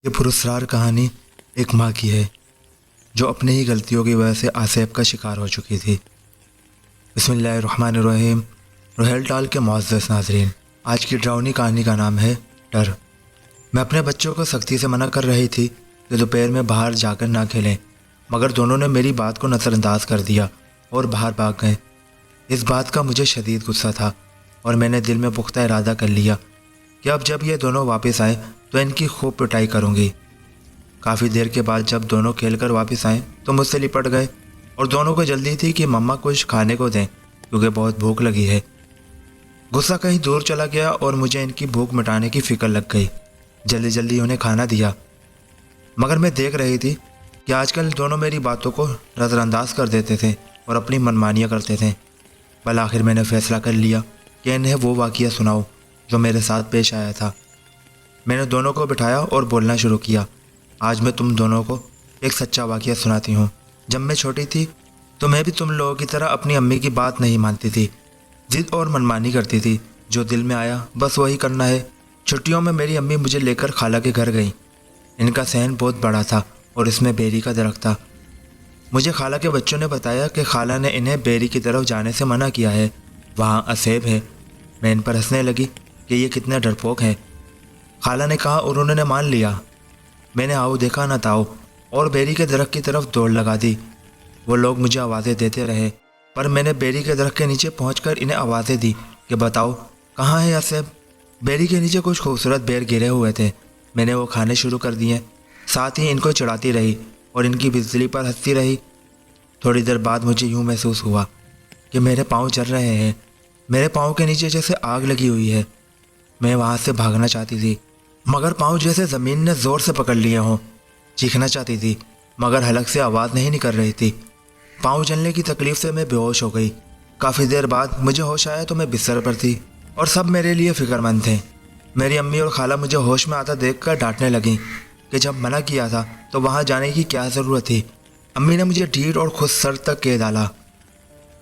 یہ پراسرار کہانی ایک ماں کی ہے جو اپنے ہی غلطیوں کی وجہ سے آصیب کا شکار ہو چکی تھی۔ بسم اللہ الرحمن الرحیم۔ روہیل ٹال کے معزز ناظرین، آج کی ڈراؤنی کہانی کا نام ہے ڈر۔ میں اپنے بچوں کو سختی سے منع کر رہی تھی کہ دوپہر میں باہر جا کر نہ کھیلیں، مگر دونوں نے میری بات کو نظر انداز کر دیا اور باہر بھاگ گئے۔ اس بات کا مجھے شدید غصہ تھا اور میں نے دل میں پختہ ارادہ کر لیا کہ اب جب یہ دونوں واپس آئے تو ان کی خوب پٹائی کروں گی۔ کافی دیر کے بعد جب دونوں کھیل کر واپس آئے تو مجھ سے لپٹ گئے اور دونوں کو جلدی تھی کہ مما کچھ کھانے کو دیں کیونکہ بہت بھوک لگی ہے۔ غصہ کہیں دور چلا گیا اور مجھے ان کی بھوک مٹانے کی فکر لگ گئی۔ جلدی جلدی انہیں کھانا دیا، مگر میں دیکھ رہی تھی کہ آج کل دونوں میری باتوں کو نظر انداز کر دیتے تھے اور اپنی منمانیاں کرتے تھے۔ بالآخر میں نے فیصلہ کر لیا کہ انہیں وہ واقعہ سناؤ جو میرے ساتھ پیش آیا تھا۔ میں نے دونوں کو بٹھایا اور بولنا شروع کیا۔ آج میں تم دونوں کو ایک سچا واقعہ سناتی ہوں۔ جب میں چھوٹی تھی تو میں بھی تم لوگوں کی طرح اپنی امی کی بات نہیں مانتی تھی، ضد اور منمانی کرتی تھی۔ جو دل میں آیا بس وہی کرنا ہے۔ چھٹیوں میں میری امی مجھے لے کر خالہ کے گھر گئیں۔ ان کا صحن بہت بڑا تھا اور اس میں بیری کا درخت تھا۔ مجھے خالہ کے بچوں نے بتایا کہ خالہ نے انہیں بیری کی طرف جانے سے منع کیا ہے، وہاں اسیب ہے۔ میں ان پر ہنسنے لگی کہ یہ کتنے ڈرپوک ہیں۔ خالہ نے کہا اور انہوں نے مان لیا۔ میں نے آؤ دیکھا نہ تاؤ اور بیری کے درخت کی طرف دوڑ لگا دی۔ وہ لوگ مجھے آوازیں دیتے رہے، پر میں نے بیری کے درخت کے نیچے پہنچ کر انہیں آوازیں دی کہ بتاؤ کہاں ہے اسیب۔ بیری کے نیچے کچھ خوبصورت بیر گرے ہوئے تھے۔ میں نے وہ کھانے شروع کر دیے، ساتھ ہی ان کو چڑھاتی رہی اور ان کی بزدلی پر ہنستی رہی۔ تھوڑی دیر بعد مجھے یوں محسوس ہوا کہ میرے پاؤں جل رہے ہیں، میرے پاؤں کے نیچے جیسے آگ لگی ہوئی ہے۔ میں وہاں سے بھاگنا چاہتی تھی مگر پاؤں جیسے زمین نے زور سے پکڑ لیے ہوں۔ چیخنا چاہتی تھی مگر حلق سے آواز نہیں نکل رہی تھی۔ پاؤں جلنے کی تکلیف سے میں بے ہوش ہو گئی۔ کافی دیر بعد مجھے ہوش آیا تو میں بستر پر تھی اور سب میرے لیے فکر مند تھے۔ میری امی اور خالہ مجھے ہوش میں آتا دیکھ کر ڈانٹنے لگیں کہ جب منع کیا تھا تو وہاں جانے کی کیا ضرورت تھی۔ امی نے مجھے ڈھیٹ اور خود سر تک کہہ ڈالا۔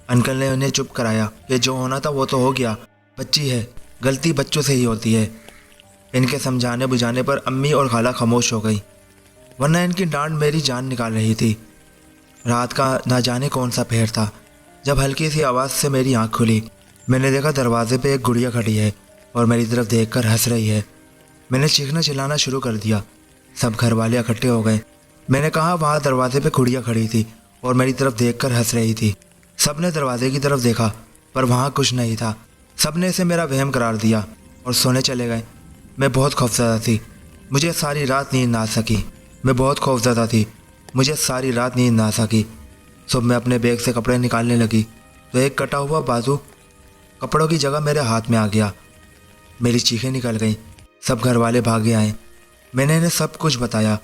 انکل نے انہیں چپ کرایا کہ جو ہونا تھا وہ تو ہو گیا، بچی ہے، غلطی بچوں سے ہی ہوتی ہے۔ ان کے سمجھانے بجھانے پر امی اور خالہ خاموش ہو گئی، ورنہ ان کی ڈانٹ میری جان نکال رہی تھی۔ رات کا نہ جانے کون سا پہر تھا جب ہلکی سی آواز سے میری آنکھ کھلی۔ میں نے دیکھا دروازے پہ ایک گڑیا کھڑی ہے اور میری طرف دیکھ کر ہنس رہی ہے۔ میں نے چیخنا چلانا شروع کر دیا۔ سب گھر والے اکٹھے ہو گئے۔ میں نے کہا وہاں دروازے پہ گڑیا کھڑی تھی اور میری طرف دیکھ کر ہنس رہی تھی۔ سب نے دروازے کی طرف دیکھا پر وہاں کچھ نہیں تھا۔ سب نے اسے میرا وہم قرار دیا اور سونے چلے گئے۔ میں بہت خوفزدہ تھی، مجھے ساری رات نیند نہ آ سکی۔ میں بہت خوفزدہ تھی، مجھے ساری رات نیند نہ آ سکی۔ صبح میں اپنے بیگ سے کپڑے نکالنے لگی تو ایک کٹا ہوا بازو کپڑوں کی جگہ میرے ہاتھ میں آ گیا۔ میری چیخیں نکل گئیں۔ سب گھر والے بھاگے آئے۔ میں نے انہیں سب کچھ بتایا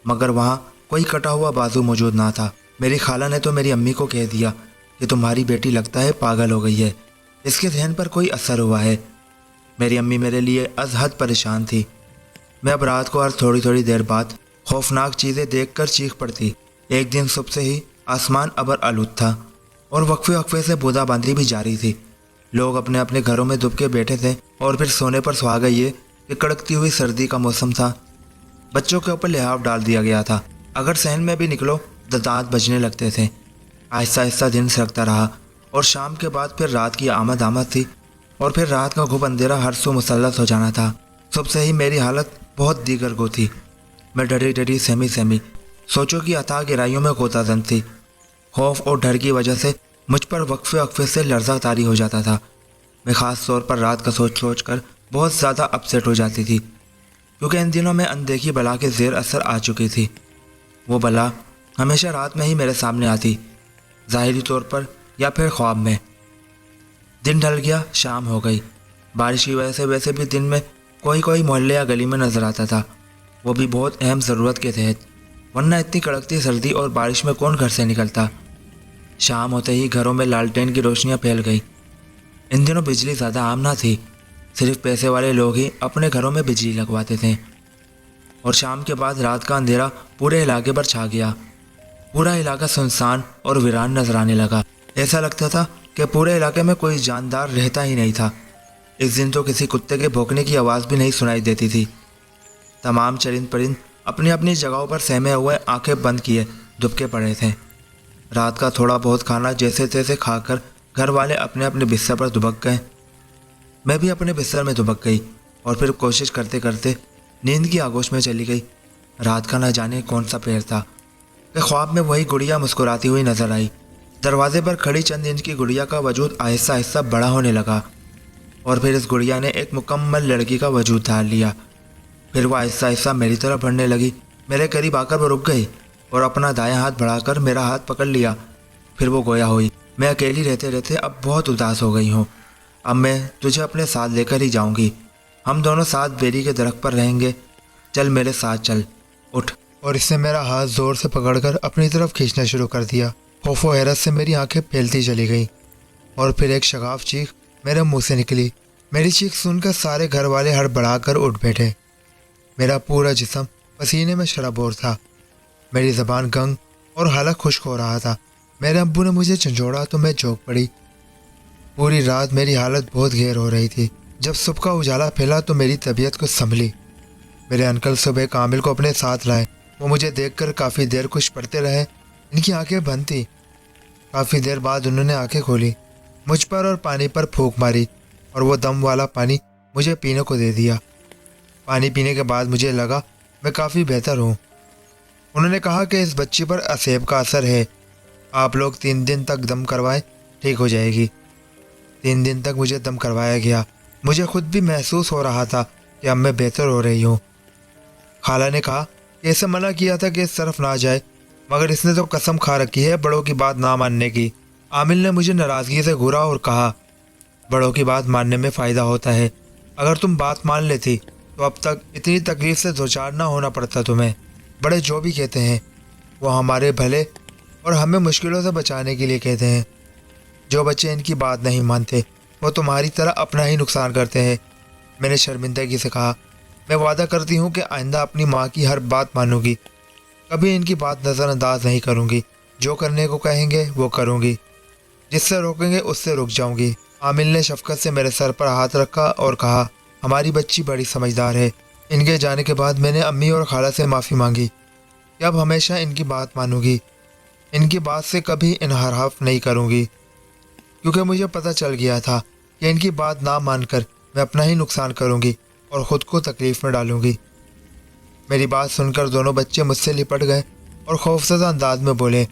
مگر وہاں کوئی کٹا ہوا بازو موجود نہ تھا۔ میری خالہ نے تو میری امی کو کہہ دیا کہ تمہاری بیٹی لگتا ہے پاگل ہو گئی ہے، اس کے ذہن پر کوئی اثر ہوا ہے۔ میری امی میرے لیے از حد پریشان تھی۔ میں اب رات کو ہر تھوڑی تھوڑی دیر بعد خوفناک چیزیں دیکھ کر چیخ پڑتی۔ ایک دن صبح سے ہی آسمان ابر آلود تھا اور وقفے وقفے سے بودا باندھی بھی جاری تھی۔ لوگ اپنے اپنے گھروں میں دب کے بیٹھے تھے اور پھر سونے پر سہاگا یہ کہ کڑکتی ہوئی سردی کا موسم تھا۔ بچوں کے اوپر لحاف ڈال دیا گیا تھا، اگر صحن میں بھی نکلو تو دانت بجنے لگتے تھے۔ آہستہ آہستہ دن سرکتا رہا اور شام کے بعد پھر رات کی آمد تھی اور پھر رات کا گھپ اندھیرا ہر سو مسلط ہو جانا تھا۔ صبح سے ہی میری حالت بہت دیگر گو تھی۔ میں ڈری ڈری سہمی سوچوں کی اتھاہ گہرائیوں میں غوطہ زن تھی۔ خوف اور ڈر کی وجہ سے مجھ پر وقفے وقفے سے لرزہ طاری ہو جاتا تھا۔ میں خاص طور پر رات کا سوچ کر بہت زیادہ اپسیٹ ہو جاتی تھی کیونکہ ان دنوں میں اندیکھی بلا کے زیر اثر آ چکی تھی۔ وہ بلا ہمیشہ رات میں ہی میرے سامنے آتی، ظاہری طور پر یا پھر خواب میں۔ دن ڈھل گیا، شام ہو گئی۔ بارش کی وجہ سے ویسے بھی دن میں کوئی محلے یا گلی میں نظر آتا تھا، وہ بھی بہت اہم ضرورت کے تحت، ورنہ اتنی کڑکتی سردی اور بارش میں کون گھر سے نکلتا۔ شام ہوتے ہی گھروں میں لالٹین کی روشنیاں پھیل گئی۔ ان دنوں بجلی زیادہ عام نہ تھی، صرف پیسے والے لوگ ہی اپنے گھروں میں بجلی لگواتے تھے۔ اور شام کے بعد رات کا اندھیرا پورے علاقے پر چھا گیا۔ پورا علاقہ سنسان اور ویران نظر آنے لگا۔ ایسا لگتا تھا کہ پورے علاقے میں کوئی جاندار رہتا ہی نہیں تھا۔ اس دن تو کسی کتے کے بھونکنے کی آواز بھی نہیں سنائی دیتی تھی۔ تمام چرند پرند اپنی اپنی جگہوں پر سہمے ہوئے آنکھیں بند کیے دبکے پڑے تھے۔ رات کا تھوڑا بہت کھانا جیسے تیسے کھا کر گھر والے اپنے اپنے بستر پر دبک گئے۔ میں بھی اپنے بستر میں دبک گئی اور پھر کوشش کرتے کرتے نیند کی آغوش میں چلی گئی۔ رات کا نہ جانے کون سا پیر تھا کہ خواب میں وہی گڑیا مسکراتی ہوئی نظر آئی۔ دروازے پر کھڑی چند انچ کی گڑیا کا وجود آہستہ آہستہ بڑا ہونے لگا اور پھر اس گڑیا نے ایک مکمل لڑکی کا وجود دھار لیا۔ پھر وہ آہستہ آہستہ میری طرف بڑھنے لگی۔ میرے قریب آ کر وہ رک گئی اور اپنا دایاں ہاتھ بڑھا کر میرا ہاتھ پکڑ لیا۔ پھر وہ گویا ہوئی، میں اکیلی رہتے رہتے اب بہت اداس ہو گئی ہوں۔ اب میں تجھے اپنے ساتھ لے کر ہی جاؤں گی۔ ہم دونوں ساتھ بیری کے درخت پر رہیں گے۔ چل میرے ساتھ چل، اٹھ۔ اور اس نے میرا ہاتھ زور سے پکڑ کر اپنی طرف کھینچنا شروع کر دیا۔ خوف و حیرت سے میری آنکھیں پھیلتی چلی گئیں اور پھر ایک شگاف چیخ میرے منہ سے نکلی۔ میری چیخ سن کر سارے گھر والے ہڑبڑا کر اٹھ بیٹھے۔ میرا پورا جسم پسینے میں شرابور تھا، میری زبان گنگ اور حلق خشک ہو رہا تھا۔ میرے ابو نے مجھے جھنجھوڑا تو میں چونک پڑی۔ پوری رات میری حالت بہت گیر ہو رہی تھی۔ جب صبح کا اجالا پھیلا تو میری طبیعت کو سنبھلی۔ میرے انکل صبح کامل کو اپنے ساتھ لائے۔ وہ مجھے دیکھ کر کافی دیر کچھ پڑھتے رہے۔ ان کی آنکھیں بند تھیں۔ کافی دیر بعد انہوں نے آنکھیں کھولی، مجھ پر اور پانی پر پھونک ماری اور وہ دم والا پانی مجھے پینے کو دے دیا۔ پانی پینے کے بعد مجھے لگا میں کافی بہتر ہوں۔ انہوں نے کہا کہ اس بچی پر اسیب کا اثر ہے، آپ لوگ 3 دن تک دم کروائیں، ٹھیک ہو جائے گی۔ 3 دن تک مجھے دم کروایا گیا۔ مجھے خود بھی محسوس ہو رہا تھا کہ اب میں بہتر ہو رہی ہوں۔ خالہ نے کہا کہ اسے منع کیا تھا کہ اس طرف نہ جائے، مگر اس نے تو قسم کھا رکھی ہے بڑوں کی بات نہ ماننے کی۔ عامل نے مجھے ناراضگی سے گھورا اور کہا، بڑوں کی بات ماننے میں فائدہ ہوتا ہے، اگر تم بات مان لیتی تو اب تک اتنی تکلیف سے دوچار نہ ہونا پڑتا تمہیں۔ بڑے جو بھی کہتے ہیں وہ ہمارے بھلے اور ہمیں مشکلوں سے بچانے کے لیے کہتے ہیں۔ جو بچے ان کی بات نہیں مانتے وہ تمہاری طرح اپنا ہی نقصان کرتے ہیں۔ میں نے شرمندگی سے کہا، میں وعدہ کرتی ہوں کہ آئندہ اپنی ماں کی ہر بات مانوں گی، کبھی ان کی بات نظر انداز نہیں کروں گی۔ جو کرنے کو کہیں گے وہ کروں گی، جس سے روکیں گے اس سے رک جاؤں گی۔ عامل نے شفقت سے میرے سر پر ہاتھ رکھا اور کہا، ہماری بچی بڑی سمجھدار ہے۔ ان کے جانے کے بعد میں نے امی اور خالہ سے معافی مانگی کہ اب ہمیشہ ان کی بات مانوں گی، ان کی بات سے کبھی انحراف نہیں کروں گی، کیونکہ مجھے پتہ چل گیا تھا کہ ان کی بات نہ مان کر میں اپنا ہی نقصان کروں گی اور خود کو تکلیف میں ڈالوں گی۔ میری بات سن کر دونوں بچے مجھ سے لپٹ گئے اور خوفزدہ انداز میں بولے،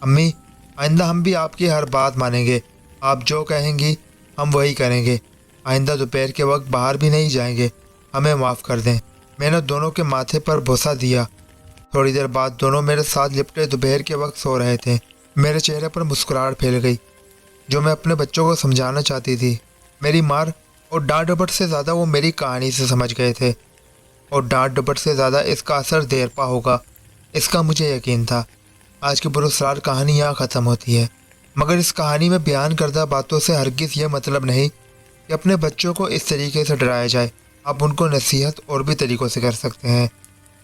امی آئندہ ہم بھی آپ کی ہر بات مانیں گے، آپ جو کہیں گی ہم وہی کریں گے، آئندہ دوپہر کے وقت باہر بھی نہیں جائیں گے، ہمیں معاف کر دیں۔ میں نے دونوں کے ماتھے پر بوسہ دیا۔ تھوڑی دیر بعد دونوں میرے ساتھ لپٹے دوپہر کے وقت سو رہے تھے۔ میرے چہرے پر مسکراہٹ پھیل گئی جو میں اپنے بچوں کو سمجھانا چاہتی تھی۔ میری مار اور ڈانٹ ڈپٹ سے زیادہ وہ میری کہانی سے سمجھ گئے تھے، اور ڈانٹ ڈپٹ سے زیادہ اس کا اثر دیر پا ہوگا، اس کا مجھے یقین تھا۔ آج کی پراسرار کہانی یہاں ختم ہوتی ہے، مگر اس کہانی میں بیان کردہ باتوں سے ہرگز یہ مطلب نہیں کہ اپنے بچوں کو اس طریقے سے ڈرایا جائے۔ آپ ان کو نصیحت اور بھی طریقوں سے کر سکتے ہیں،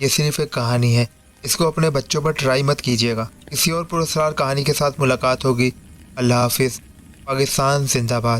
یہ صرف ایک کہانی ہے، اس کو اپنے بچوں پر ٹرائی مت کیجیے گا۔ کسی اور پراسرار کہانی کے ساتھ ملاقات ہوگی۔ اللہ حافظ۔ پاکستان زندہ باد۔